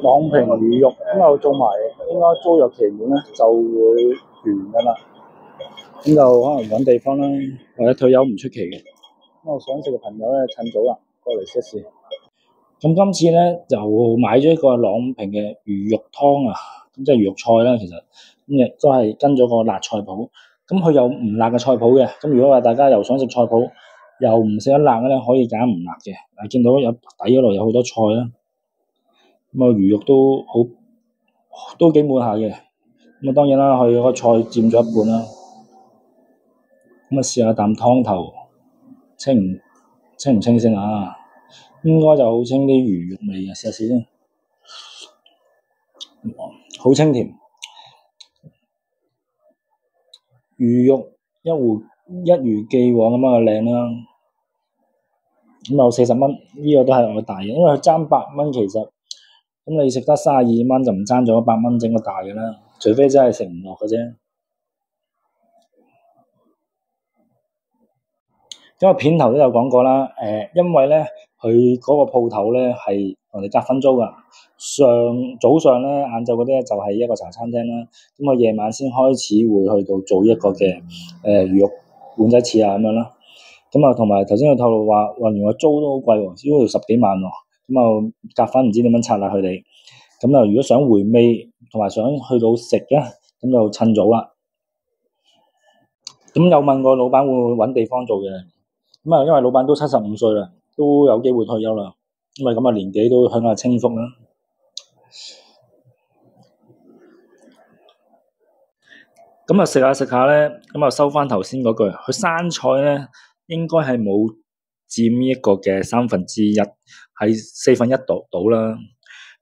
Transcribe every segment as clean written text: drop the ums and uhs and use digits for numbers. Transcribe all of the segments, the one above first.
朗屏魚肉咁又做埋，應該租約期滿咧就會完噶啦。咁就可能揾地方啦，或者退休唔出奇嘅。咁我想食嘅朋友咧，趁早啦過嚟試一試。咁今次咧就買咗一個朗屏嘅魚肉湯啊，咁即係魚肉菜啦，其實咁亦都係跟咗個辣菜譜。咁佢有唔辣嘅菜譜嘅，咁如果話大家又想食菜譜，又唔食得辣嘅咧，可以揀唔辣嘅。嗱，見到有底嗰度有好多菜啦，咁啊魚肉都幾滿下嘅。咁啊當然啦，佢個菜佔咗一半啦。咁啊試下啖湯頭清唔清先啊？應該就好清啲魚肉味嘅，試下先。好清甜，魚肉一如既往咁啊靚啦。咁有40蚊，呢個都係我大嘅，因為佢爭8蚊其實，咁你食得32蚊就唔爭咗8蚊整個大嘅啦，除非真係食唔落嘅啫。因為片頭都有講過啦，因為咧佢嗰個鋪頭咧係同你夾分租噶，早上咧晏晝嗰啲就係一個茶餐廳啦，咁我夜晚先開始會去到做一個嘅魚肉碗仔翅啊咁樣啦，咁啊同埋頭先佢透露話原來租都好貴喎，只要10幾萬喎，咁啊夾分唔知點樣拆啦佢哋，咁啊如果想回味同埋想去到食咧，咁就趁早啦。咁有問過老闆會唔會揾地方做嘅？咁啊，因為老闆都75歲啦，都有機會退休啦，因為咁啊年紀都享下清福啦。咁啊食下咧，咁啊收翻頭先嗰句，佢生菜咧應該係冇佔呢一個嘅1/3，係1/4到啦。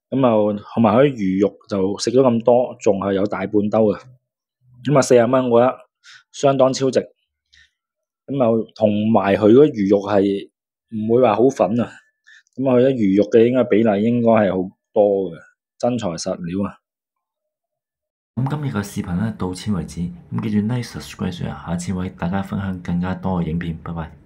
咁啊同埋佢啲魚肉就食咗咁多，仲係有大半兜嘅。咁啊40蚊，我覺得相當超值。咁啊同埋佢嗰魚肉係唔會話好粉啊。咁啊佢啲魚肉嘅應該比例應該係好多嘅，真材實料啊！咁今日嘅視頻咧到此為止，咁記住 like、subscribe 啊，下次為大家分享更加多嘅影片，拜拜。